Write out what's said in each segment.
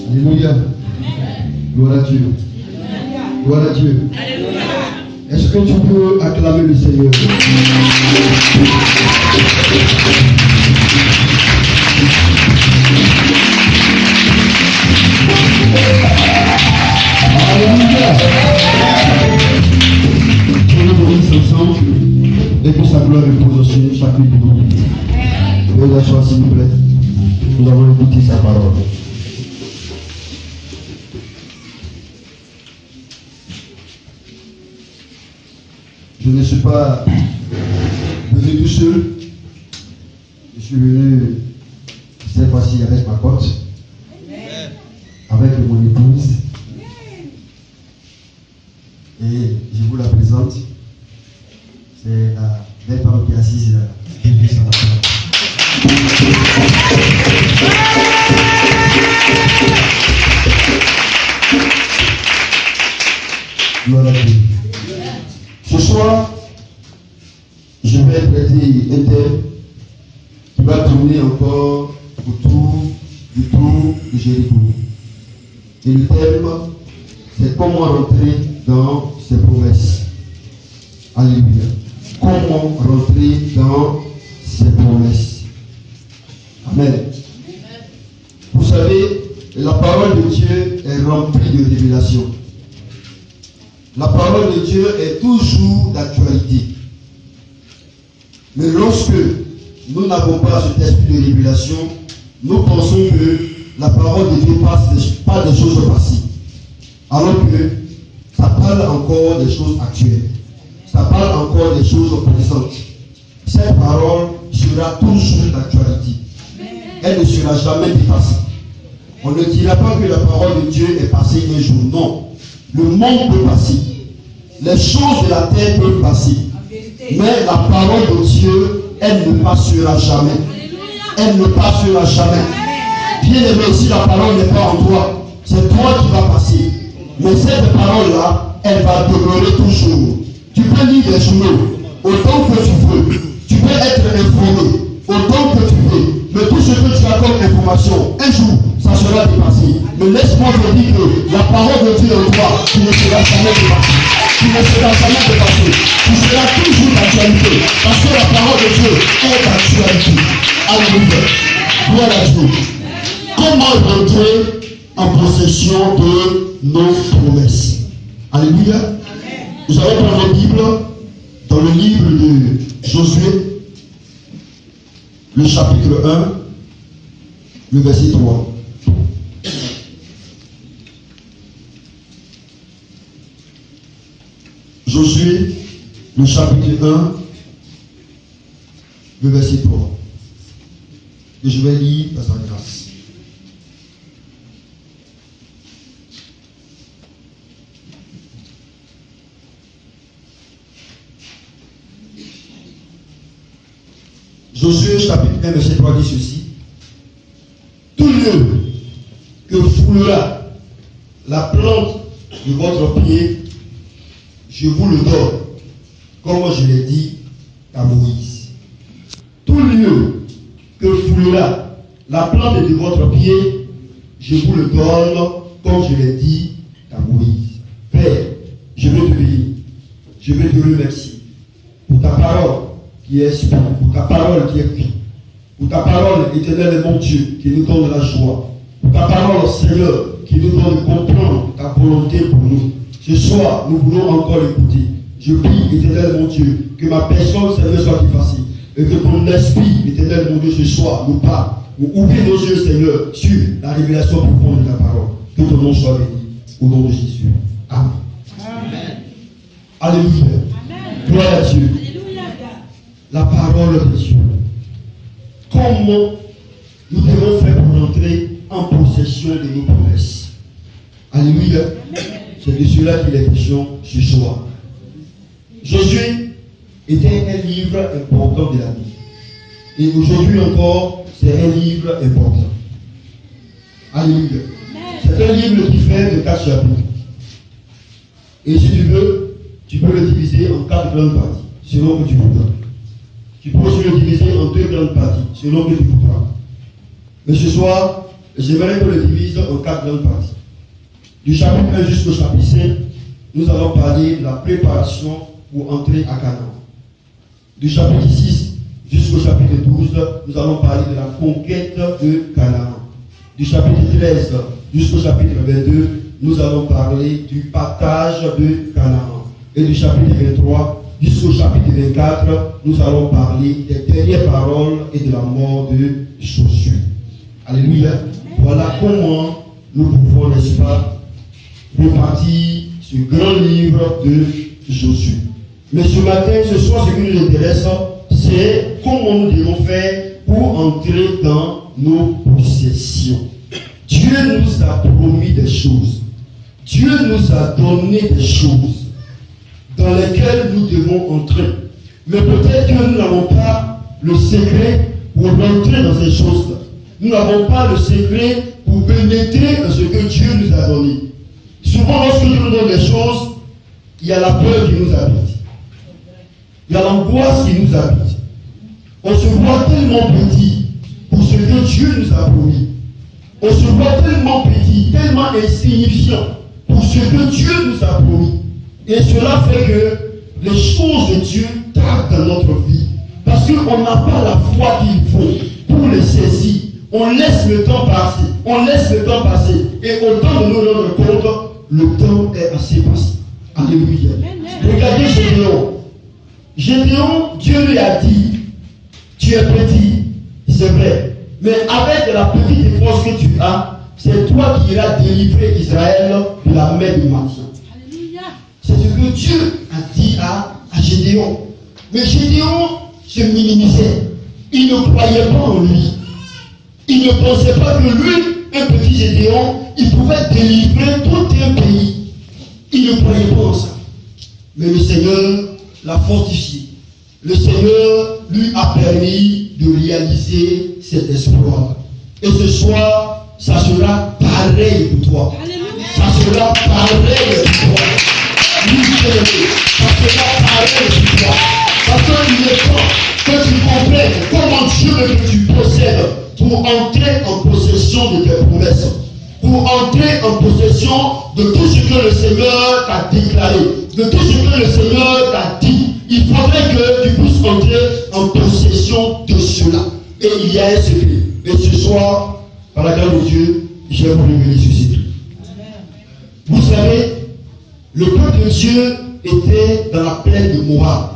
Alléluia. Gloire à Dieu. Gloire à Dieu. Est-ce que tu peux acclamer le Seigneur? Alléluia. Nous nous bénissons ensemble et que sa gloire repose sur chacun de nous. Veuillez asseoir s'il vous plaît. Nous avons écouté sa parole. Je ne suis pas venu tout seul. Je suis venu cette fois-ci avec ma cote, avec mon épouse. Et je vous la présente. C'est la belle femme qui est assise là. Gloire à Dieu. Ce soir, je vais prêter un thème qui va tourner encore autour du tour de Jéricho. Et le thème, c'est comment rentrer dans ses promesses. Alléluia. Comment rentrer dans ses promesses. Amen. Vous savez, la parole de Dieu est remplie de révélations. La parole de Dieu est toujours d'actualité. Mais lorsque nous n'avons pas cet esprit de révélation, nous pensons que la parole de Dieu passe pas des choses passées. Alors que ça parle encore des choses actuelles. Ça parle encore des choses présentes. Cette parole sera toujours d'actualité. Elle ne sera jamais dépassée. On ne dira pas que la parole de Dieu est passée un jour. Non. Le monde peut passer. Les choses de la terre peuvent passer. Mais la parole de Dieu, elle ne passera jamais. Elle ne passera jamais. Bien aimé, si la parole n'est pas en toi, c'est toi qui vas passer. Mais cette parole-là, elle va demeurer toujours. Tu peux lire les journaux autant que tu veux. Tu peux être informé autant que tu veux. Mais tout ce que tu as comme information, un jour, ça sera dépassé. Mais laisse-moi te dire que la parole de Dieu en toi, tu ne seras jamais dépassé. Tu ne seras jamais dépassé. Tu seras toujours d'actualité. Parce que la parole de Dieu est d'actualité. Alléluia. Gloire à Dieu. Comment rentrer en possession de nos promesses? Alléluia. Nous allons prendre la Bible dans le livre de Josué, le chapitre 1, le verset 3. Josué, le chapitre 1, le verset 3. Et je vais lire par sa grâce. Josué chapitre 1, verset 3 dit ceci. Tout lieu que foulera la plante de votre pied, je vous le donne, comme je l'ai dit à Moïse. Tout lieu que foulera la plante de votre pied, je vous le donne, comme je l'ai dit à Moïse. Père, je veux te bénir, je veux te remercier pour ta parole qui est esprit, pour ta parole qui est vie, pour ta parole éternelle et mon Dieu qui nous donne la joie, pour ta parole Seigneur qui nous donne de comprendre ta volonté pour nous. Ce soir, nous voulons encore l'écouter. Je prie, éternel mon Dieu, que ma personne Seigneur soit effacée et que ton esprit, éternel mon Dieu, ce soir nous parle. Nous ouvre nos yeux Seigneur sur la révélation profonde de ta parole. Que ton nom soit béni au nom de Jésus. Amen. Amen. Alléluia. Amen. Gloire à Dieu. La parole de Dieu. Comment nous devons faire pour entrer en possession de nos promesses? Alléluia. C'est de cela qu'il est question ce soir. Josué était un livre important de la Bible. Et aujourd'hui encore, c'est un livre important. Alléluia. C'est un livre qui fait de 4 chapitres. Et si tu veux, tu peux le diviser en 4 grandes parties, selon que tu voudras. Tu peux aussi le diviser en 2 grandes parties, selon que tu voudras. Mais ce soir, J'aimerais qu'on le divise en 4 grandes parties. Du chapitre 1 jusqu'au chapitre 5, nous allons parler de la préparation pour entrer à Canaan. Du chapitre 6 jusqu'au chapitre 12, nous allons parler de la conquête de Canaan. Du chapitre 13 jusqu'au chapitre 22, nous allons parler du partage de Canaan. Et du chapitre 23 jusqu'au chapitre 24, nous allons parler des dernières paroles et de la mort de Josué. Alléluia. Voilà comment nous pouvons, n'est-ce pas, répartir ce grand livre de Josué. Mais ce matin, ce soir, ce qui nous intéresse, c'est comment nous devons faire pour entrer dans nos possessions. Dieu nous a promis des choses. Dieu nous a donné des choses dans lesquelles nous devons entrer. Mais peut-être que nous n'avons pas le secret pour entrer dans ces choses-là. Nous n'avons pas le secret pour pénétrer dans ce que Dieu nous a donné. Souvent, lorsque Dieu nous donne des choses, il y a la peur qui nous habite. Il y a l'angoisse qui nous habite. On se voit tellement petit pour ce que Dieu nous a promis. On se voit tellement petit, tellement insignifiant pour ce que Dieu nous a promis. Et cela fait que les choses de Dieu tardent dans notre vie. Parce qu'on n'a pas la foi qu'il faut pour les saisir. On laisse le temps passer. On laisse le temps passer. Et au temps de nous rendre compte, le temps est assez passé. Alléluia. Regardez Gédéon. Gédéon, Dieu lui a dit, tu es petit, c'est vrai. Mais avec la petite force que tu as, c'est toi qui iras délivrer Israël de la main de Madian. C'est ce que Dieu a dit à Gédéon. Mais Gédéon se minimisait. Il ne croyait pas en lui. Il ne pensait pas que lui, un petit Gédéon, il pouvait délivrer tout un pays. Il ne croyait pas en ça. Mais le Seigneur l'a fortifié. Le Seigneur lui a permis de réaliser cet espoir. Et ce soir, ça sera pareil pour toi. Ça sera pareil pour toi. Ça sera pareil pour toi. Parce qu'il est temps que tu comprennes comment Dieu veut que tu possèdes pour entrer en possession de tes promesses. Pour entrer en possession de tout ce que le Seigneur t'a déclaré, de tout ce que le Seigneur t'a dit. Il faudrait que tu puisses entrer en possession de cela. Et il y a un secret. Et ce soir, par la grâce de Dieu, je vais vous révéler ce secret. Vous savez, le peuple de Dieu était dans la plaine de Moab,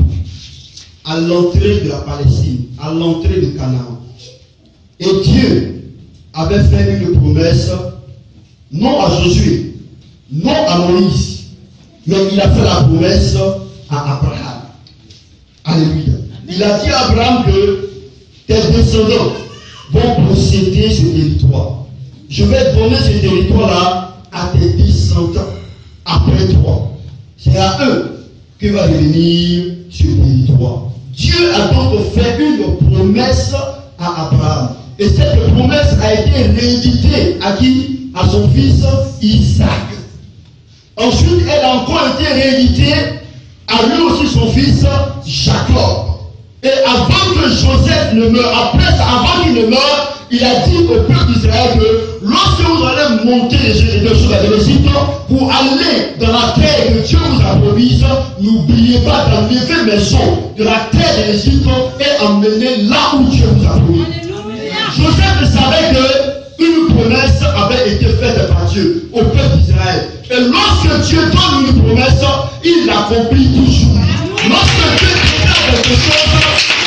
à l'entrée de la Palestine, à l'entrée de Canaan. Et Dieu avait fait une promesse, non à Josué, non à Moïse, mais il a fait la promesse à Abraham. Alléluia. Il a dit à Abraham que tes descendants vont posséder ce territoire. Je vais donner ce territoire-là à tes descendants après toi. C'est à eux que va devenir ce territoire. Dieu a donc fait une promesse à Abraham. Et cette promesse a été rééditée à qui? À son fils Isaac. Ensuite, elle a encore été rééditée à lui aussi son fils Jacob. Et avant que Joseph ne meure, après ça, avant qu'il ne meure, il a dit au peuple d'Israël que lorsque vous allez monter de l'Égypte pour aller dans la terre que Dieu vous a promise, n'oubliez pas d'enlever maison de la terre de l'Égypte et emmener là où Dieu vous a promis. Joseph savait que une promesse avait été faite par Dieu au peuple d'Israël. Et lorsque Dieu donne une promesse, il l'accomplit toujours. Lorsque Dieu fait quelque chose,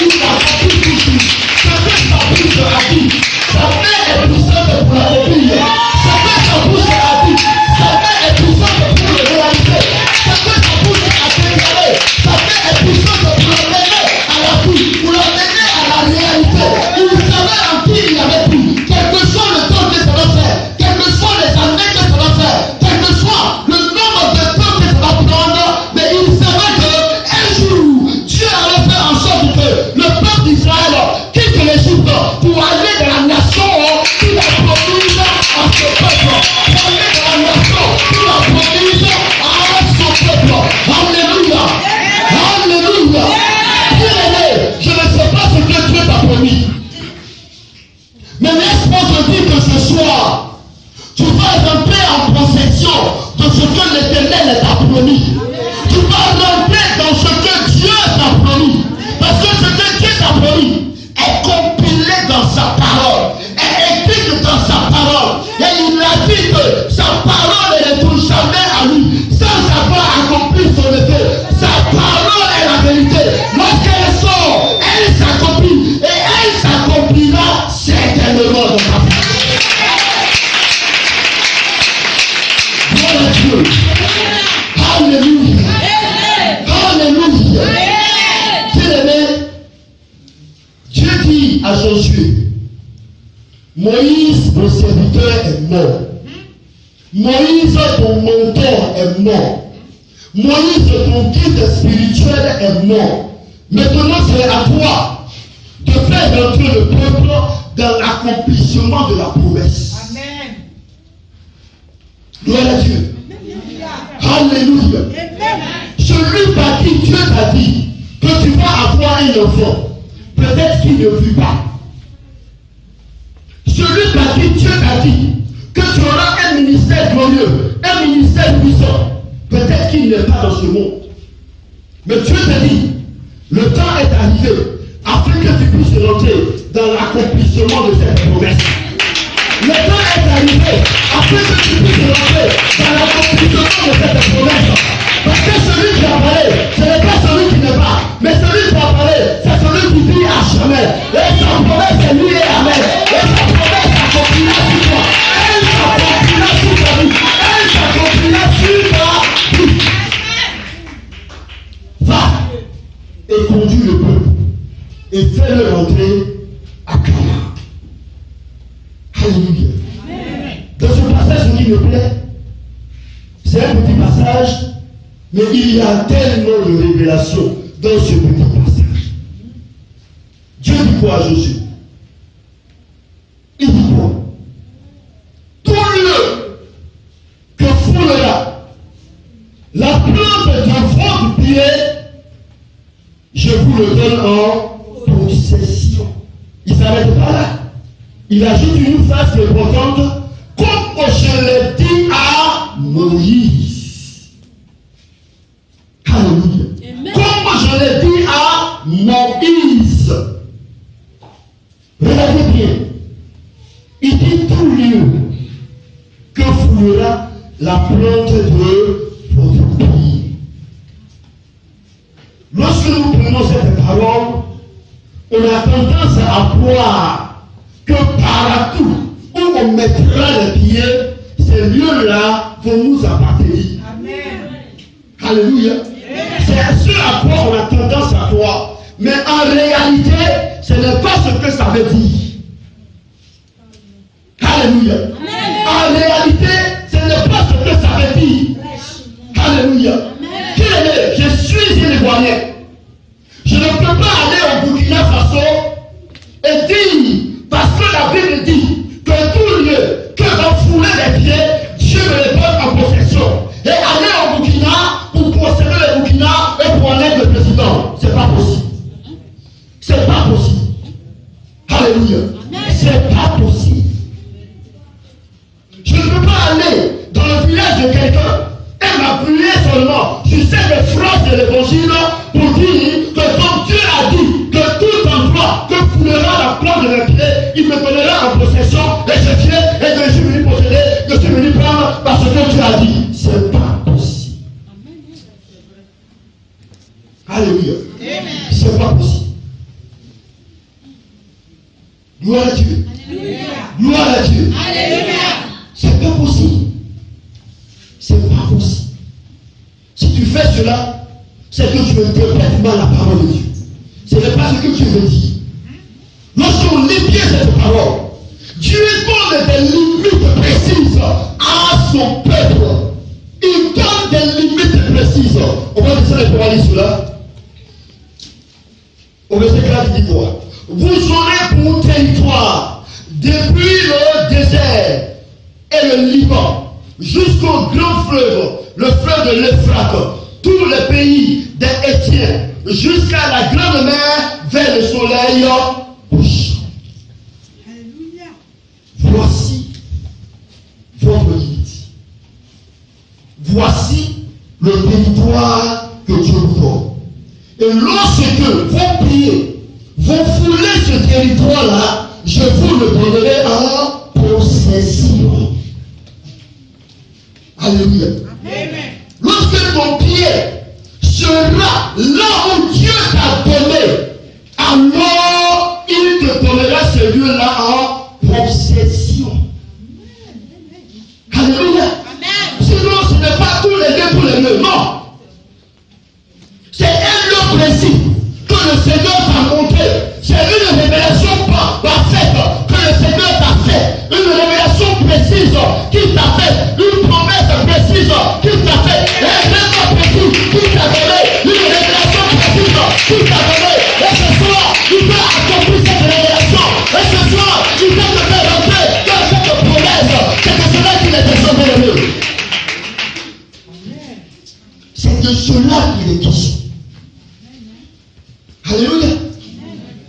il l'accomplit toujours. Quelqu'un s'appuie sur la vie. Sa main est puissante pour l'accomplir. Sa main s'appuie sur la vie. Sa main est puissante pour le réaliser. Sa main s'appuie à déclarer. Sa main est puissante pour l'amener à la vie, pour l'amener à la réalité. Il savait en qui il avait pris. Quel que soit le temps que ça va faire, quelles que soient les années que ça va faire, quel que soit le nombre de temps que ça va prendre, mais il savait qu'un jour, Dieu allait faire en sorte Tu vas rentrer en possession de ce que l'Éternel t'a promis. Tu vas rentrer dans ce que Dieu t'a promis. Parce que ce que Dieu t'a promis est compilé dans sa parole, est écrit dans sa parole. Et il a dit que sa parole ne retourne jamais à lui sans avoir accompli son effet. Sa parole est la vérité. Lorsqu'elle sort, elle s'accomplit. Et elle s'accomplira certainement dans ta vie. Gloire à Dieu. Alléluia. Alléluia. Bien-aimé, Dieu dit à Josué, Moïse, mon serviteur, est mort. Moïse, ton mentor, est mort. Moïse, ton guide spirituel, est mort. Maintenant, c'est à toi de faire rentrer le peuple dans l'accomplissement de la promesse. Amen. Gloire à Dieu. Alléluia. Celui par qui Dieu t'a dit que tu vas avoir un enfant, peut-être qu'il ne vit pas. Celui par qui Dieu t'a dit que tu auras un ministère glorieux, un ministère puissant, peut-être qu'il n'est pas dans ce monde. Mais Dieu t'a dit, le temps est arrivé afin que tu puisses rentrer dans l'accomplissement de cette promesse. Le temps est arrivé afin que tu puisses rentrer dans l'accomplissement de cette promesse. Parce que celui qui a parlé, ce n'est pas celui qui n'est pas, mais celui qui a parlé, c'est celui qui vit à jamais. Et sa promesse est lui et amen. Et sa promesse s'accomplira sur toi. Elle s'accomplira sur ta vie. Elle s'accomplira sur ta vie. Va et conduis le peuple et fais-le rentrer à Canaan. Alléluia. Dans ce passage qui me plaît, c'est un petit passage, mais il y a tellement de révélations dans ce petit passage. Dieu dit quoi à Josué? Il dit quoi? Tout lieu que foulera la plante du front du pied, je vous le donne en possession. Il s'arrête pas là. Il ajoute une phrase importante, comme je l'ai dit à Moïse. Alléluia. Comme je l'ai dit à Moïse. Regardez bien. Il dit tout lieu que foulera la plante de votre pied. Lorsque nous prenons cette parole, on a tendance à croire que partout où on mettra les pieds, ces lieux-là vont nous appartenir. Amen. Alléluia. C'est ce à quoi on a tendance à croire. Mais en réalité, ce n'est pas ce que ça veut dire. Alléluia. En réalité, ce n'est pas ce que ça veut dire. Alléluia. Je suis un Ivoirien. Je ne peux pas aller au Burkina Faso et dire, parce que la Bible dit que tout lieu que l'on foulait les pieds, Dieu me les donne en possession. Et aller au Burkina pour posséder le Burkina et pour en être le président, c'est pas possible. C'est pas possible. Alléluia. C'est pas possible. Je ne peux pas aller dans le village de quelqu'un et m'appuyer seulement sur cette phrase de l'évangile pour dire que comme Dieu a dit que tout endroit que foulera la plante de mes pieds, il me donnera en possession et je viens et que je suis venu posséder, que je suis venu prendre parce que Dieu a dit. C'est pas possible. Alléluia. C'est pas possible. Gloire à Dieu. Gloire à Dieu. C'est pas possible. C'est pas possible. Si tu fais cela, c'est que tu interprètes mal la parole de Dieu. Ce n'est pas ce que Dieu veut dire. Lorsqu'on lit bien cette parole, Dieu donne des limites précises à son peuple. Il donne des limites précises. On va descendre pour aller sur là. Au verset 4, il dit quoi? Vous aurez pour territoire depuis le désert et le Liban jusqu'au grand fleuve, le fleuve de l'Euphrate, tous les pays des Hétiens, jusqu'à la grande mer vers le soleil couchant. Voici votre voici le territoire que Dieu vous donne. Et lorsque vos pieds vont fouler ce territoire-là, je vous le donnerai en possession. Alléluia. Amen. Lorsque ton pied sera là où Dieu t'a donné, alors il te donnera ce lieu-là en possession. Alléluia. Amen. Sinon, ce n'est pas tous les deux pour les deux. Non. C'est un lieu précis que le Seigneur t'a montré. C'est une révélation parfaite que le Seigneur t'a fait. Une révélation précise qu'il t'a fait. Une promesse précise qu'il t'a fait. Un événement précis qu'il t'a donné. Une révélation précise qu'il t'a donné. Et ce soir, il peut accomplir cette révélation. Et ce soir, il peut te faire rentrer dans cette promesse. C'est de cela qu'il est question de lui. C'est de cela qu'il est question. Alléluia.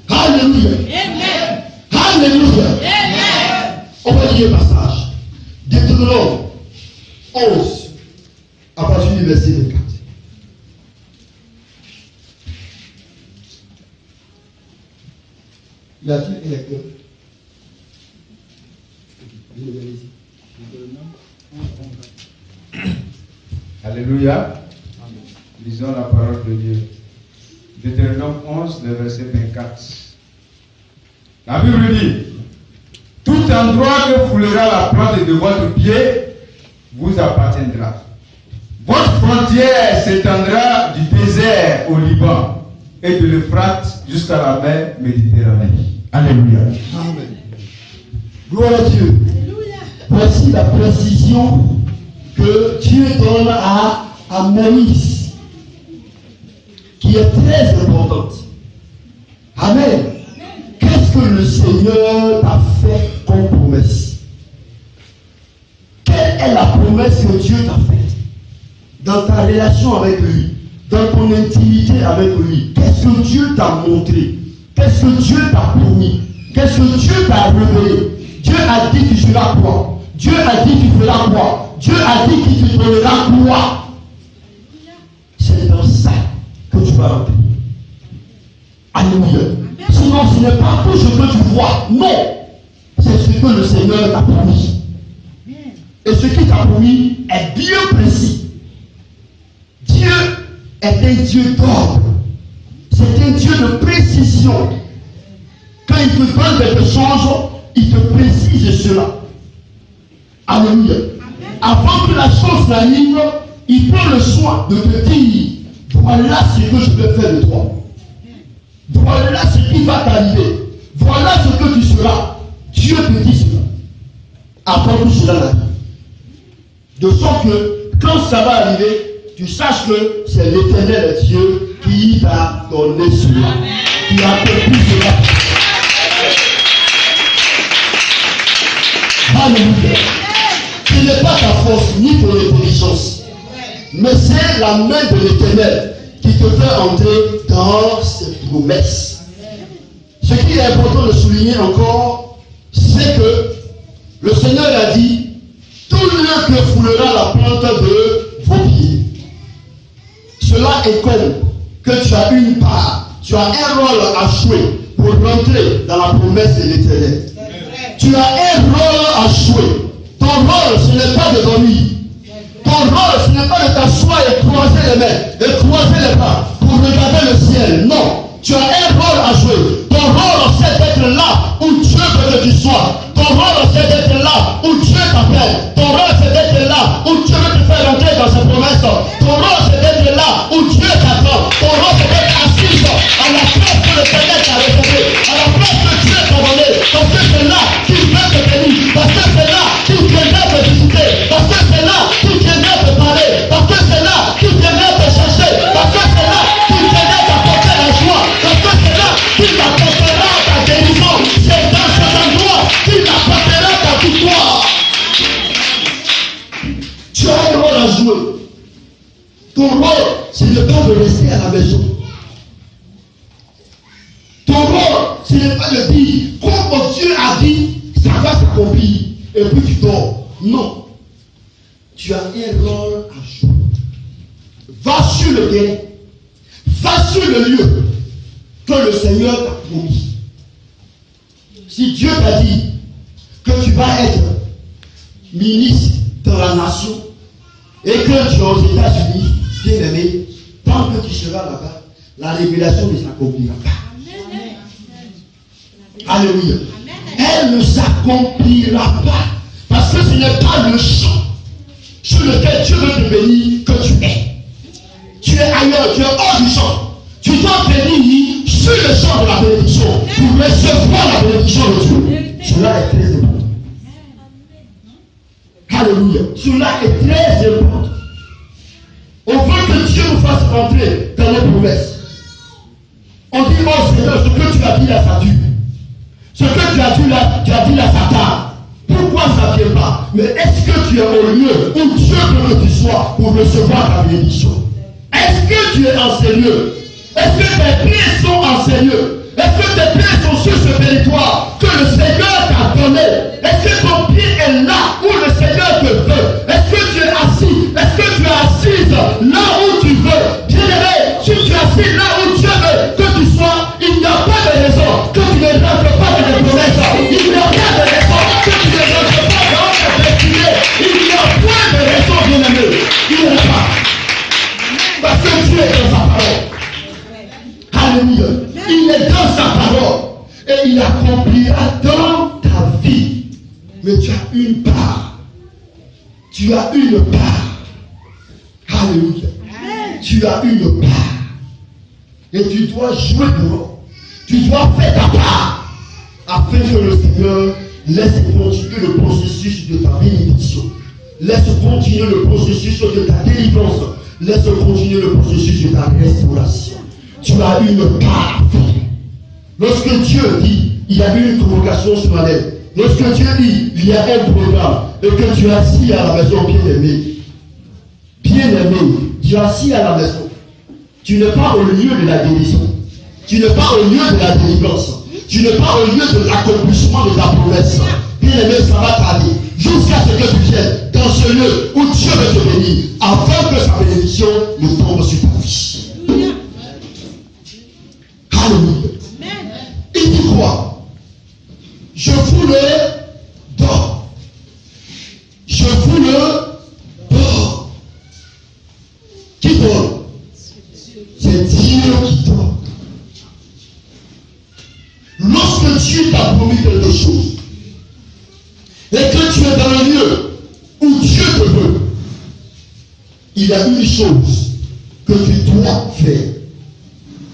Alléluia. Amen. Alléluia. Amen. On va lire le passage. Deutéronome 11, à partir du verset 24. Y a-t-il un lecteur? Alléluia. Lisons la parole de Dieu. Deutéronome 11, le verset 24. La Bible dit: tout endroit que foulera la plante de votre pied vous appartiendra. Votre frontière s'étendra du désert au Liban et de l'Euphrate jusqu'à la mer Méditerranée. Alléluia. Amen. Gloire à Dieu. Alléluia. Voici la précision que Dieu donne à Moïse, qui est très importante. Amen. Qu'est-ce que le Seigneur t'a fait comme promesse? Quelle est la promesse que Dieu t'a faite dans ta relation avec lui, dans ton intimité avec lui? Qu'est-ce que Dieu t'a montré? Qu'est-ce que Dieu t'a promis? Qu'est-ce que Dieu t'a révélé? Dieu a dit que tu feras quoi? Dieu a dit que tu feras quoi? Dieu a dit qu'il te donnera quoi? C'est dans ça que tu vas rentrer. Alléluia. Sinon, ce n'est pas tout ce que tu vois. Non. C'est ce que le Seigneur t'a promis. Et ce qu'il t'a promis est bien précis. Dieu est un Dieu d'ordre. C'est un Dieu de précision. Quand il te donne quelque chose, il te précise cela. Alléluia. Avant que la chose n'arrive, il prend le soin de te dire: voilà ce que je veux faire de toi. Voilà ce qui va t'arriver. Voilà ce que tu seras. Dieu te dit cela. Avant que cela n'arrive. De sorte que quand ça va arriver, tu saches que c'est l'Éternel Dieu qui t'a donné cela. Qui a accompli cela. Alléluia. Ce n'est pas ta force ni ton intelligence, mais c'est la main de l'Éternel qui te fait entrer dans cette promesse. Ce qui est important de souligner encore, c'est que le Seigneur a dit: tout lieu que foulera la plante de vos pieds. Cela est comme que tu as une part, tu as un rôle à jouer pour rentrer dans la promesse de l'Éternel. Tu as un rôle à jouer. Ton rôle, ce n'est pas de dormir. Ton rôle, ce n'est pas de t'asseoir et croiser les mains, et croiser les bras pour regarder le ciel. Non. Tu as un rôle à jouer. Ton rôle, c'est d'être là où Dieu veut que tu sois. Ton rôle, c'est d'être là où Dieu t'appelle. Ton rôle, c'est d'être là où Dieu veut te faire entrer dans ses promesses. Ton rôle, c'est d'être là où Dieu t'attend. Ton rôle, c'est d'être assise à la place que le Seigneur t'a réservée, à la place que Dieu t'a donnée. Parce que c'est là qu'il veut te bénir. Parce que c'est là qu'il viendra te visiter. Parce que c'est là qu'il viendra te parler. Parce que c'est là qu'il viendra te chercher. Parce que c'est là qu'il viendra t'apporter la joie. Parce que c'est là qu'il t'apportera ta guérison. C'est dans cet endroit qu'il t'apportera ta victoire. Tu as un rôle à jouer. Ton rôle, c'est ne pas de rester à la maison. Ton rôle, ce n'est pas de dire, comme Dieu a dit, ça va s'accomplir. Et puis tu dors. Non. tu as un rôle à jouer. Va sur le terrain, va sur le lieu que le Seigneur t'a promis. Si Dieu t'a dit que tu vas être ministre dans la nation et que tu es aux États-Unis, bien aimé, tant que tu seras là-bas, la révélation ne s'accomplira pas. Alléluia. Elle ne s'accomplira pas. Parce que ce n'est pas le champ sur lequel Dieu veut te bénir que tu es. Tu es ailleurs, tu es hors du champ. Tu dois venir sur le champ de la bénédiction pour recevoir la bénédiction de Dieu. Cela est très important. Alléluia. Cela est très important. On veut que Dieu nous fasse entrer dans nos promesses. On dit, oh Seigneur, ce que tu as dit là, ça dure. Ce que tu as dit là, ça tarde. Pourquoi ça ne vient pas? Mais est-ce que tu es au lieu où Dieu veut que tu sois pour recevoir ta bénédiction? Est-ce que tu es en sérieux? Est-ce que tes pieds sont en sérieux? Est-ce que tes pieds sont sur ce territoire que le Seigneur t'a donné? Est-ce que ton pied est là où le Seigneur te veut? Est-ce que tu es assis? Est-ce que tu es assise là où tu veux? Bien aimé, si tu es assis là où Dieu veut que tu sois, il n'y a pas de raison que tu ne rentres pas dans tes promesses. Il n'y a pas de raison que tu ne rentres pas dans tes destinées. Il n'y a point de raison, bien aimé. Il n'y en a pas. Parce que Dieu est dans sa parole. Alléluia. Il est dans sa parole. Et il accomplira dans ta vie. Mais tu as une part. Tu as une part. Alléluia. Tu as une part. Et tu dois jouer le rôle. Tu dois faire ta part. Afin que le Seigneur laisse continuer le processus de ta bénédiction. Laisse continuer le processus de ta délivrance. Laisse continuer le processus de ta restauration. Tu as une part. Lorsque Dieu dit, il y a eu une convocation sur ma lèvre. Lorsque Dieu dit, il y a un programme et que tu es assis à la maison, bien-aimé, tu es assis à la maison. Tu n'es pas au lieu de la guérison. Tu n'es pas au lieu de la délivrance. Tu n'es pas au lieu de l'accomplissement de ta promesse. Bien-aimé, ça va tarder. Jusqu'à ce que tu viennes dans ce lieu où Dieu veut te bénir, afin que sa bénédiction ne tombe sur ta vie. Alléluia. Il dit quoi? Je vous le donne. Je vous le donne. Qui donne? C'est Dieu qui donne. Lorsque Dieu t'a promis quelque chose et que tu es dans le lieu où Dieu te veut, il y a une chose que tu dois faire.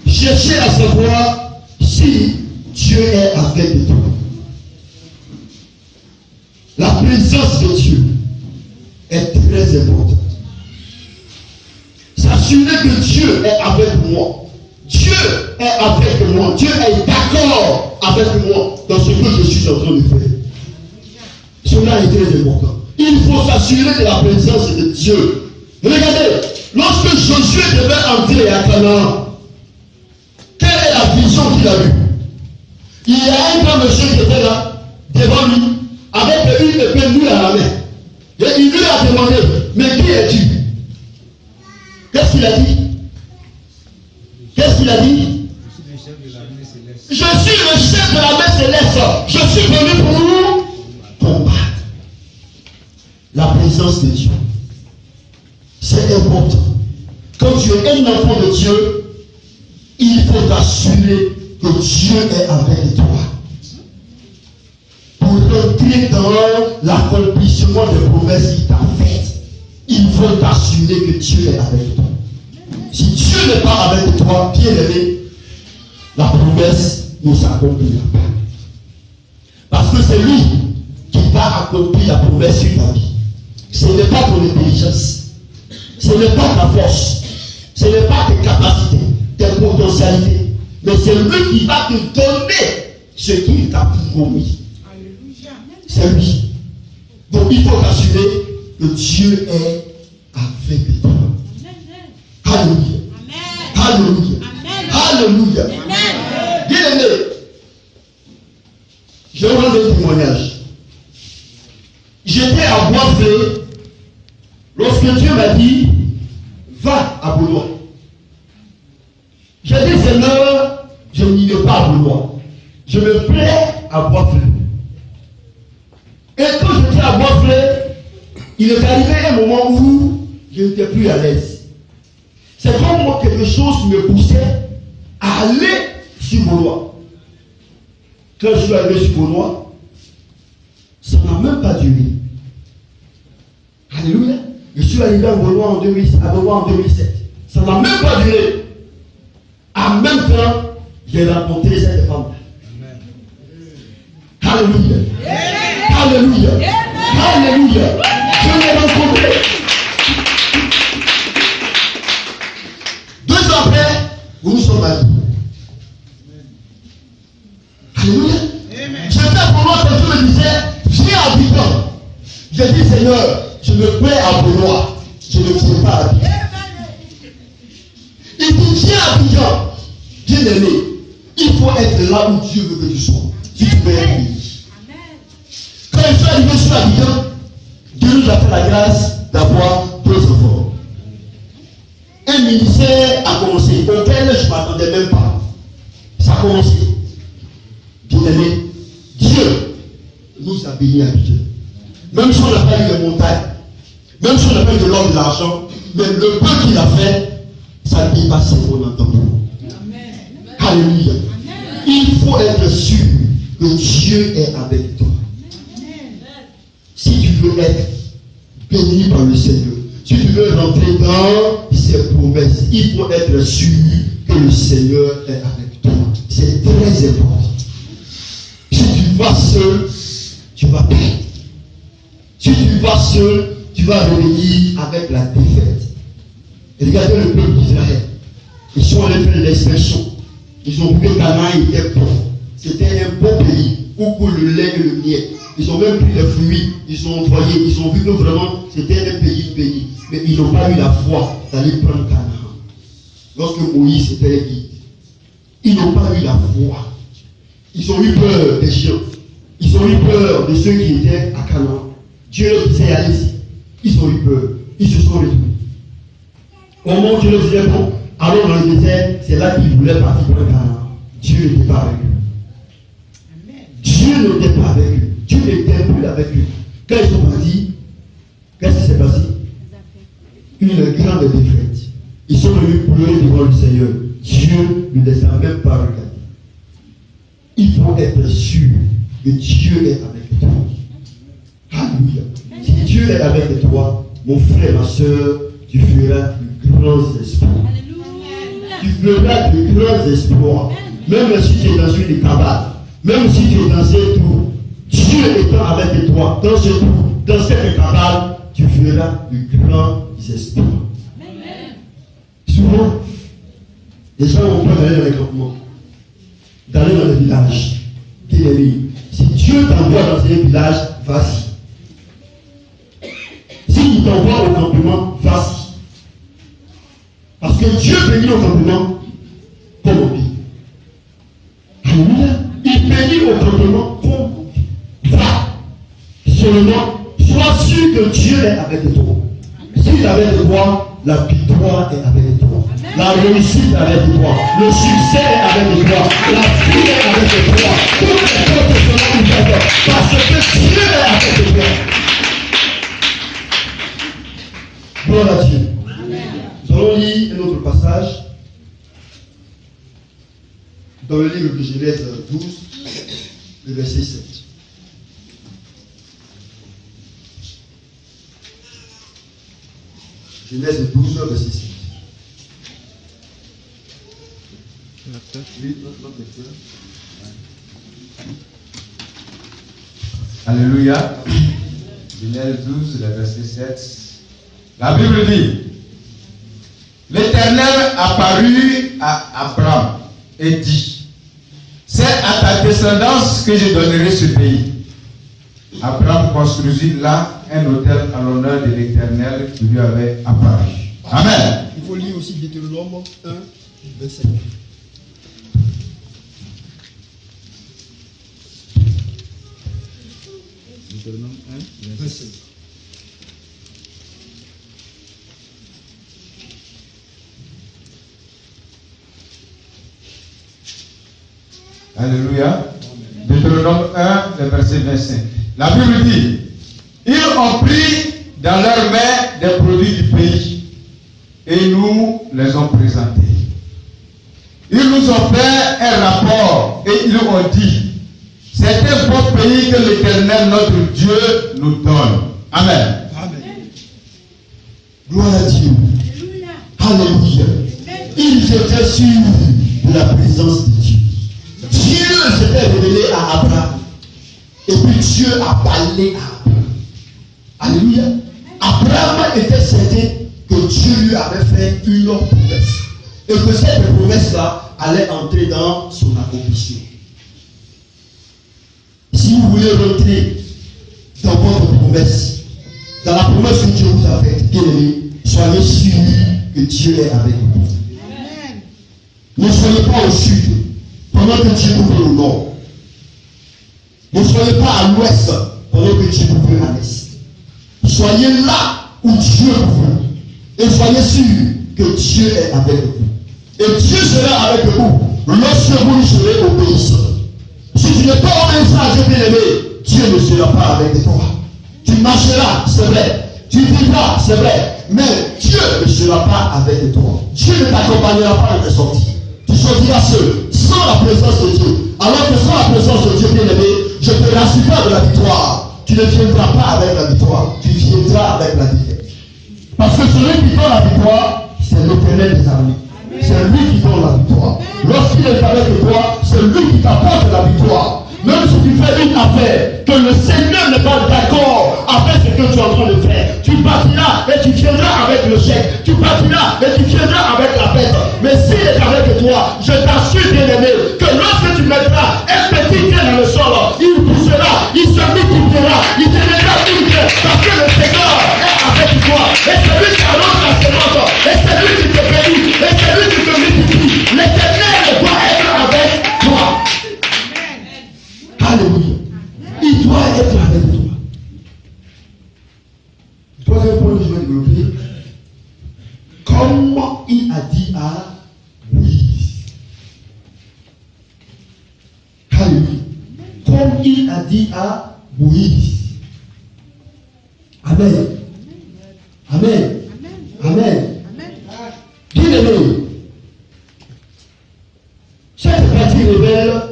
Chercher à savoir si Dieu est avec toi. La présence de Dieu est très importante. S'assurer que Dieu est avec moi. Dieu est avec moi. Dieu est d'accord avec moi dans ce que je suis en train de faire. Cela est très important. Il faut s'assurer de la présence de Dieu. Regardez, lorsque Josué devait entrer à Canaan, quelle est la vision qu'il a eue? Il y a un grand monsieur qui était là, devant lui, avec une épée nue à la main. Et il lui a demandé, mais qui es-tu? Qu'est-ce qu'il a dit? Qu'est-ce qu'il a dit? Je suis le chef de l'armée céleste. Je suis venu pour combattre. La présence de Dieu. C'est important. Quand tu es un enfant de Dieu, il faut t'assurer que Dieu est avec toi. Pour entrer dans l'accomplissement des promesses qu'il t'a faites, il faut t'assurer que Dieu est avec toi. Si Dieu n'est pas avec toi, bien aimé, la promesse ne s'accomplira pas. Parce que c'est lui qui va accomplir la promesse sur ta vie. Ce n'est pas ton intelligence. Ce n'est pas ta force. Ce n'est pas tes capacités, tes potentialités. Mais c'est lui qui va te donner ce qu'il t'a promis. C'est lui. Donc il faut t'assurer que Dieu est avec toi. Alléluia. Alléluia. Alléluia. Bien aimé, je vais rendre un témoignage. J'étais à Boisé Lorsque Dieu m'a dit, va à Boulois. J'ai dit, Seigneur, je n'irai pas à Boulois. Je me plais à Boisflé. Et quand j'étais à Boisflé, il est arrivé un moment où je n'étais plus à l'aise. C'est comme moi quelque chose qui me poussait à aller sur Boulois. Quand je suis arrivé sur Boulois, ça n'a même pas duré. Alléluia. Je suis arrivé à Boulois en 2007. Ça n'a même pas duré. En même temps, j'ai rencontré cette femme. Alléluia. Alléluia. Alléluia. Je l'ai rencontré. 2 ans après, nous sommes mariés. Alléluia. J'étais pour moi, quand Dieu me disait, viens à Abidjan. J'ai dit, Seigneur, je me plais à Boulois. Je ne viens pas à Abidjan. Il dit, viens à Abidjan. Bien aimé, il faut être là où Dieu veut que tu sois. Si tu veux être béni. Quand je suis arrivé sur Abidjan, Dieu nous a fait la grâce d'avoir 2 enfants. Un ministère a commencé, auquel je ne m'attendais même pas. Ça a commencé. Bien aimé, Dieu nous a bénis à Abidjan. Même si on n'a pas eu les montagnes, même si on n'a pas eu de l'or de l'argent, mais le peu qu'il a fait, ça dépassait mon entendement. Alléluia. Il faut être sûr que Dieu est avec toi. Si tu veux être béni par le Seigneur, si tu veux rentrer dans ses promesses, il faut être sûr que le Seigneur est avec toi. C'est très important. Si tu vas seul, tu vas perdre. Si tu vas seul, tu vas revenir avec la défaite. Et regardez le peuple d'Israël. Ils sont allés faire l'expression. Ils ont vu que Canaan était bon. C'était un bon pays où coule le lait et le miel. Ils ont même pris les fruits, ils ont envoyé, ils ont vu que vraiment c'était un pays béni. Mais ils n'ont pas eu la foi d'aller prendre Canaan. Lorsque Moïse était le guide, ils n'ont pas eu la foi. Ils ont eu peur des gens. Ils ont eu peur de ceux qui étaient à Canaan. Dieu leur disait, allez-y. Ils ont eu peur. Ils se sont retrouvés. Au moment où Dieu leur disait, bon, alors dans le désert, c'est là qu'ils voulaient partir pour le Canaan. Dieu n'était pas avec eux. Dieu n'était pas avec eux. Dieu n'était plus avec eux. Quand ils sont partis, qu'est-ce qui s'est passé? Une grande défaite. Ils sont venus pleurer devant le Seigneur. Dieu ne les a même pas regardés. Il faut être sûr que Dieu est avec toi. Alléluia. Si Dieu est avec toi, mon frère, ma soeur, tu feras de grands exploits. Tu feras de grands exploits. Même si tu es dans une cabane, même si tu es dans un trou, Dieu étant avec toi, dans ce trou, dans cette cabane, tu feras de grands exploits. Souvent, les gens ont peur d'aller dans les campements, d'aller dans les villages. Si Dieu t'envoie dans un village, vas-y. S'il t'envoie au campement, vas-y. Parce que Dieu bénit au campement comme au pays. Alléluia. Il bénit au campement comme au pays. Va. Seulement, sois sûr que Dieu est avec toi. S'il est avec toi, la victoire est avec toi. La réussite est avec toi. Le succès est avec toi. La vie est avec toi. Toutes les portes seront ouvertes. Parce que Dieu est avec toi. Gloire à Dieu. Nous allons lire un autre passage dans le livre de Genèse 12, le verset 7. Genèse 12, verset 7. Alléluia. Genèse 12, le verset 7. La Bible dit, l'Éternel apparut à Abraham et dit, c'est à ta descendance que je donnerai ce pays. Abraham construisit là un autel à l'honneur de l'Éternel qui lui avait apparu. Amen. Il faut lire aussi Deutéronome 1, verset 1. Deutéronome 1, verset 7. Alléluia. Deutéronome 1, le verset 25. La Bible dit, ils ont pris dans leurs mains des produits du pays et nous les ont présentés. Ils nous ont fait un rapport et ils ont dit, c'est un bon pays que l'Éternel notre Dieu nous donne. Amen. Amen. Gloire à Dieu. Alléluia. Ils étaient sûrs de la présence de Dieu. Dieu s'était révélé à Abraham. Et puis Dieu a parlé à Abraham. Alléluia. Abraham était certain que Dieu lui avait fait une promesse. Et que cette promesse-là allait entrer dans son accomplissement. Si vous voulez rentrer dans votre promesse, dans la promesse que Dieu vous a faite, bien aimé, soyez sûrs que Dieu est avec vous. Amen. Ne soyez pas au sud pendant que Dieu ouvre au nord. Ne soyez pas à l'ouest pendant que Dieu ouvre à l'est. Soyez là où Dieu vous. Et soyez sûrs que Dieu est avec vous. Et Dieu sera avec vous lorsque vous lui serez obéissants. Si tu n'es pas obéissant à Dieu bien-aimé, Dieu ne sera pas avec toi. Tu marcheras, c'est vrai. Tu vivras, c'est vrai. Mais Dieu ne sera pas avec toi. Dieu ne t'accompagnera pas dans tes sorties. Tu sortiras seul, sans la présence de Dieu. Alors que sans la présence de Dieu, bien-aimé, je te rassure pas de la victoire. Tu ne viendras pas avec la victoire. Tu viendras avec la défaite. Parce que celui qui donne la victoire, c'est l'Éternel des armées. C'est lui qui donne la victoire. Lorsqu'il est avec toi, c'est lui qui t'apporte la victoire. Même si tu fais une affaire, que le Seigneur n'est pas d'accord avec ce que tu es en train de faire, tu partiras et tu viendras avec le chèque. Tu partiras et tu viendras avec la fête. Mais s'il est avec toi, je t'assure, bien-aimé, que lorsque tu mettras un petit pied dans le sol, il poussera, il se multipliera, il deviendra une pied, parce que le Seigneur est avec toi. Et c'est lui qui annonce la sémence, et c'est lui qui te bénit, et c'est lui qui te multiplie. L'Éternel doit être avec toi. Alléluia. Il doit être avec toi. Troisième point que je vais développer. Comme il a dit à Moïse. Alléluia. Comme il a dit à Moïse. Amen. Amen. Amen. Bien aimé. Cette partie révèle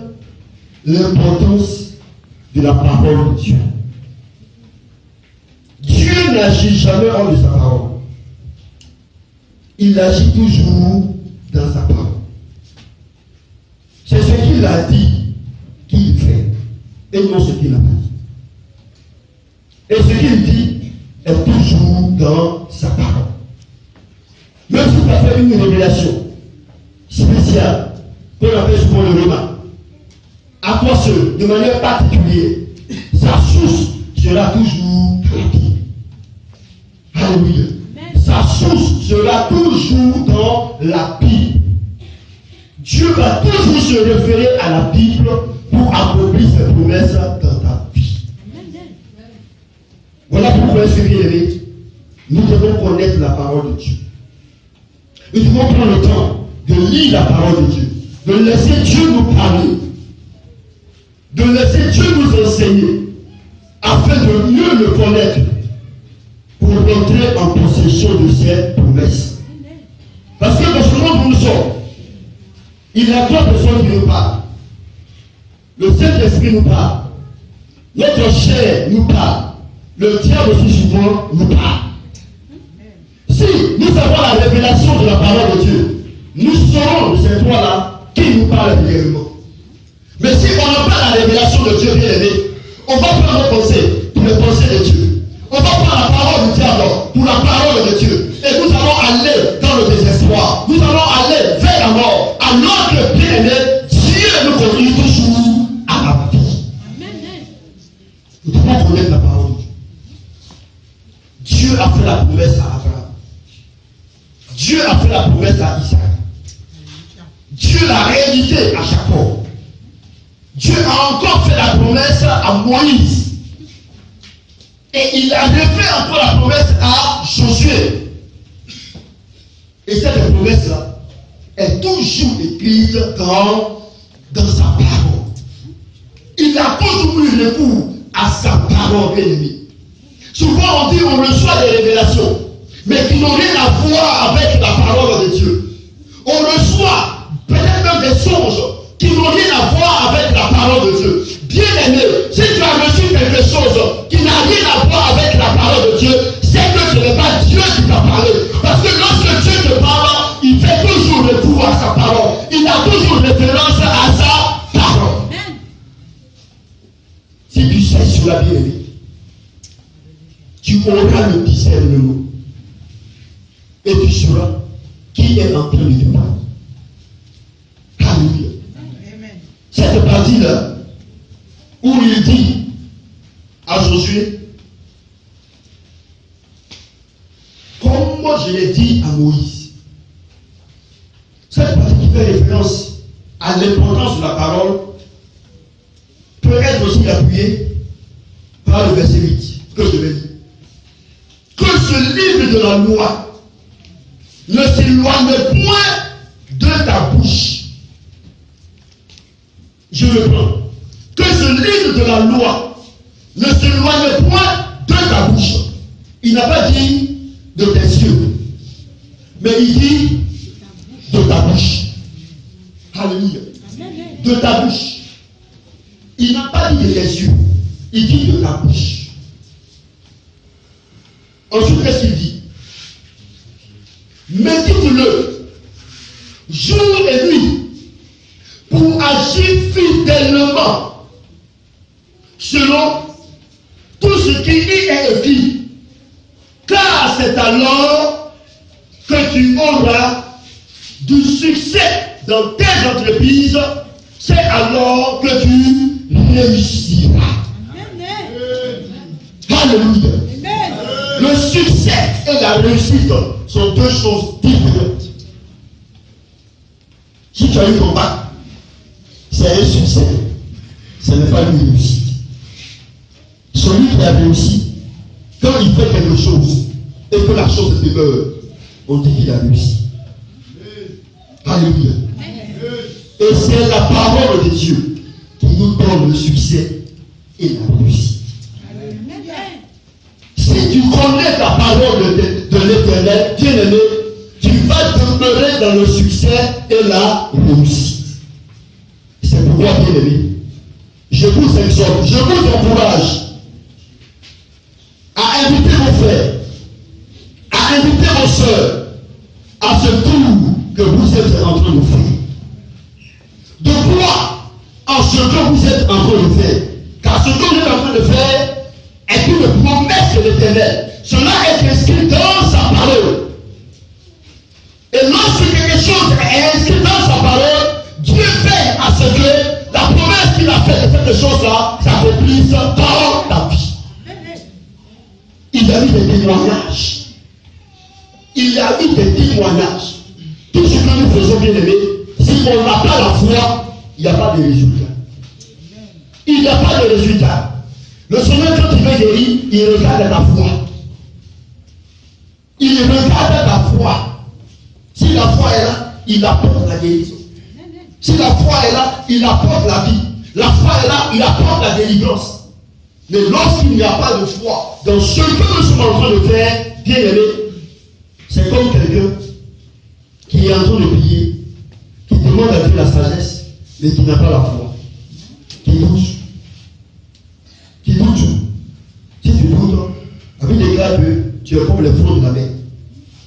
l'importance de la parole de Dieu. Dieu n'agit jamais hors de sa parole. Il agit toujours dans sa parole. C'est ce qu'il a dit qu'il fait et non ce qu'il n'a pas dit. Et ce qu'il dit est toujours dans sa parole. Même si tu as fait une révélation spéciale, qu'on appelle souvent le rhéma, à toi seul, de manière particulière, sa source sera toujours dans la Bible. Alléluia. Sa source sera toujours dans la Bible. Dieu va toujours se référer à la Bible pour accomplir ses promesses dans ta vie. Voilà pourquoi, bien-aimés, nous devons connaître la parole de Dieu. Nous devons prendre le temps de lire la parole de Dieu, de laisser Dieu nous parler, de laisser Dieu nous enseigner, afin de mieux le connaître, pour entrer en possession de ses promesses. Parce que dans ce monde où nous sommes, il y a trois personnes qui nous parlent. Le Saint-Esprit nous parle, notre chair nous parle, le diable aussi souvent nous parle. Si nous avons la révélation de la parole de Dieu, nous saurons de ces trois-là qui nous parlent réellement. Mais si on n'a pas la révélation de Dieu bien aimé, on va prendre nos pensées pour les pensées de Dieu. On va prendre la parole du diable pour la parole de Dieu. Et nous allons aller dans le désespoir. Nous allons aller vers la mort. Alors que bien aimé, Dieu nous conduit toujours à la vie. Nous devons connaître la parole de Dieu. Dieu a fait la promesse à Abraham. Dieu a fait la promesse à Isaac. Dieu l'a réédité à Jacob. Dieu a encore fait la promesse à Moïse. Et il a refait encore la promesse à Josué. Et cette promesse-là est toujours écrite dans sa parole. recours à sa parole, bien-aimé. Souvent on dit on reçoit des révélations, mais qui n'ont rien à voir avec la parole de Dieu. On reçoit peut-être même des songes qui n'ont rien à voir avec la parole de Dieu. Bien-aimé, si tu as reçu quelque chose qui n'a rien à voir avec la parole de Dieu, c'est que ce n'est pas Dieu qui t'a parlé. Parce que lorsque Dieu te parle, il fait toujours recours à sa parole. Il a toujours référence à sa parole. Si tu sais sur la bien-aimée, tu auras le discernement. Et tu sauras qui est en train de te parler. Alléluia. Cette partie-là, où il dit à Josué, comme moi je l'ai dit à Moïse, cette partie qui fait référence à l'importance de la parole peut être aussi appuyée par le verset 8 que je vais lire. Que ce livre de la loi ne s'éloigne point de ta bouche. Je le prends. Que ce livre de la loi ne s'éloigne point de ta bouche. Il n'a pas dit de tes yeux, mais il dit de ta bouche. Alléluia. De ta bouche. Il n'a pas dit de tes yeux, il dit de ta bouche. Ensuite, qu'est-ce qu'il dit? Médite-le jour et nuit pour agir fidèlement selon tout ce qui y est écrit, car c'est alors que tu auras du succès dans tes entreprises, c'est alors que tu réussiras. Alléluia. Le succès et la réussite sont deux choses différentes. Si tu as eu ton bac, c'est un succès. Ce n'est pas une réussite. Celui qui a réussi, quand il fait quelque chose et que la chose demeure, on dit qu'il a réussi. Alléluia. Et c'est la parole de Dieu qui nous donne le succès et la réussite. Si tu connais la parole de l'Éternel, bien-aimé, tu vas demeurer dans le succès et la réussite. C'est pourquoi, bien-aimé, je vous exhorte, je vous encourage à inviter vos frères, à inviter vos soeurs à ce tour que vous êtes en train de faire. De croire en ce que vous êtes en train de faire. Car ce que vous êtes en train de faire est une promesse de l'Éternel. Cela est inscrit dans sa parole. Et lorsque quelque chose est inscrit dans sa parole, Dieu fait à ce que la promesse qu'il a faite de cette chose-là s'accomplisse dans ta vie. Il y a eu des témoignages. Il y a eu des témoignages. Tout ce que nous faisons, bien aimé, si on n'a pas la foi, il n'y a pas de résultat. Il n'y a pas de résultat. Le Seigneur, quand il veut guérir, il regarde ta foi. Il regarde ta foi. Si la foi est là, il apporte la guérison. Si la foi est là, il apporte la vie. La foi est là, il apporte la délivrance. Mais lorsqu'il n'y a pas de foi dans ce que nous sommes en train de faire, bien aimé, c'est comme quelqu'un qui est en train de prier, qui demande à Dieu la sagesse, mais qui n'a pas la foi, qui doute. Qui doute. Si tu doutes, la Bible déclare que tu es comme les flots de la mer,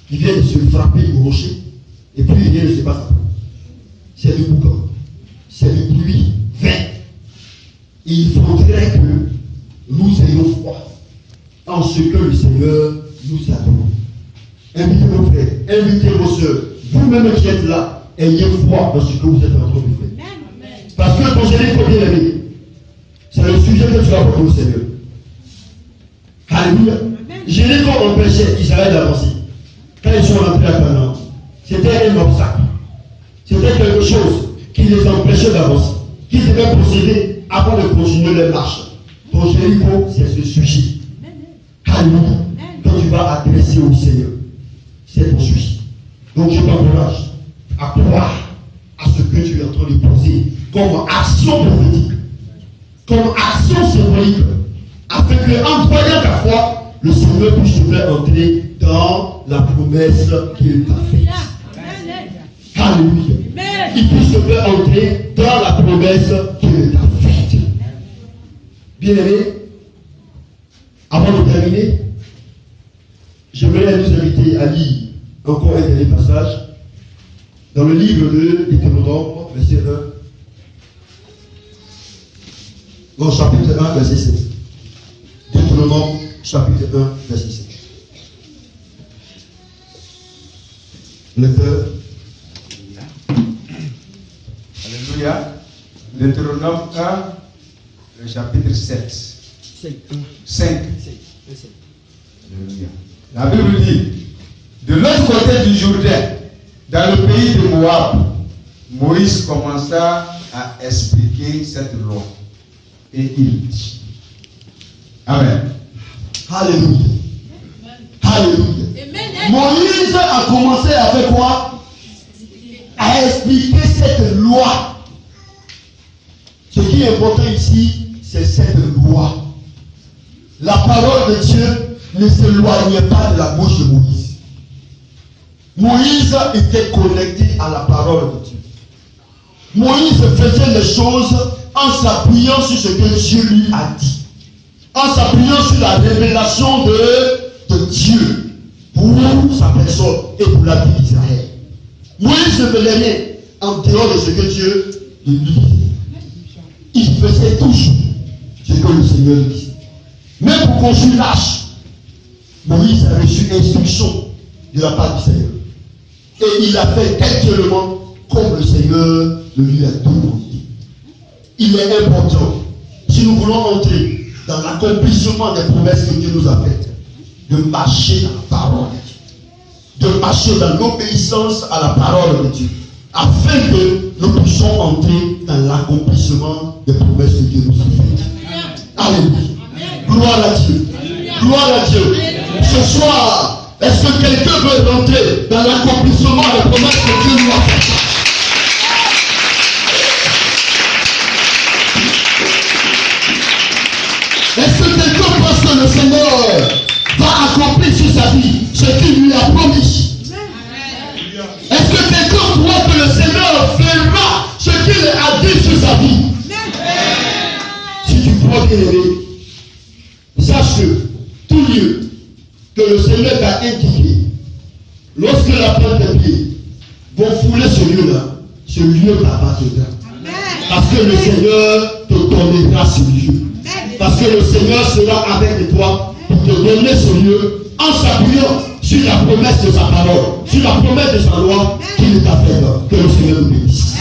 qui viennent se frapper au rocher, et puis rien ne se passe. C'est du boucan, c'est du pluie, vain. Il faudrait que nous ayons foi en ce que le Seigneur nous a donné. Invitez vos frères, invitez vos soeurs, vous-même qui êtes là, ayez foi dans ce que vous êtes en train de faire. Parce que ton Seigneur faut bien aimer. C'est le sujet que tu as pour le Seigneur. Alléluia. Jéricho empêchait Israël d'avancer. Quand ils sont rentrés à Canaan, c'était un obstacle. C'était quelque chose qui les empêchait d'avancer. Qui devaient procéder avant de continuer leur marche. Ton Jéricho, c'est ce sujet. Alléluia. Quand tu vas adresser au Seigneur, c'est ton sujet. Donc je t'encourage à croire à ce que tu es en train de poser comme action prophétique, comme action symbolique, afin que, en croyant ta foi, le Seigneur puisse te faire entrer dans la promesse qu'il t'a faite. Alléluia. Il puisse te faire entrer dans la promesse qu'il t'a faite. Bien-aimé, avant de terminer, j'aimerais nous inviter à lire encore un dernier passage dans le livre de Deutéronome, verset 1. Dans chapitre 1, verset 7. Deutéronome, chapitre 1, verset 7. Lecteur. Alléluia. Deutéronome 1, le chapitre 7. 5. Alléluia. La Bible dit, de l'autre côté du Jourdain, dans le pays de Moab, Moïse commença à expliquer cette loi. Et il dit, Amen. Alléluia. Alléluia. Moïse a commencé avec quoi? À expliquer cette loi. Ce qui est important ici, c'est cette loi. La parole de Dieu ne s'éloignait pas de la bouche de Moïse. Moïse était connecté à la parole de Dieu. Moïse faisait les choses en s'appuyant sur ce que Dieu lui a dit. En s'appuyant sur la révélation de Dieu pour sa personne et pour la vie d'Israël. Moïse ne faisait rien en dehors de ce que Dieu lui disait. Il faisait toujours ce que le Seigneur lui disait. Mais pour qu'on se lâche, Moïse a reçu instruction de la part du Seigneur. Et il a fait exactement comme le Seigneur le lui a demandé. Il est important, si nous voulons entrer dans l'accomplissement des promesses que Dieu nous a faites, de marcher dans la parole de Dieu, de marcher dans l'obéissance à la parole de Dieu, afin que nous puissions entrer dans l'accomplissement des promesses que Dieu nous a faites. Alléluia. Gloire à Dieu. Gloire à Dieu. Ce soir, est-ce que quelqu'un veut rentrer dans l'accomplissement des promesses que Dieu nous a faites? Est-ce que quelqu'un pense que le Seigneur va accomplir sur sa vie ce qu'il lui a promis? Est-ce que quelqu'un croit que le Seigneur fera ce qu'il a dit sur sa vie? Si tu crois, bien-aimé, sache que tout lieu que le Seigneur t'a indiqué, lorsque la plante des pieds vont fouler ce lieu t'appartiendra. Parce que le Seigneur te donnera ce lieu. Parce que le Seigneur sera avec toi pour te donner ce lieu en s'appuyant sur la promesse de sa parole, sur la promesse de sa loi qu'il t'a faite. Que le Seigneur nous bénisse.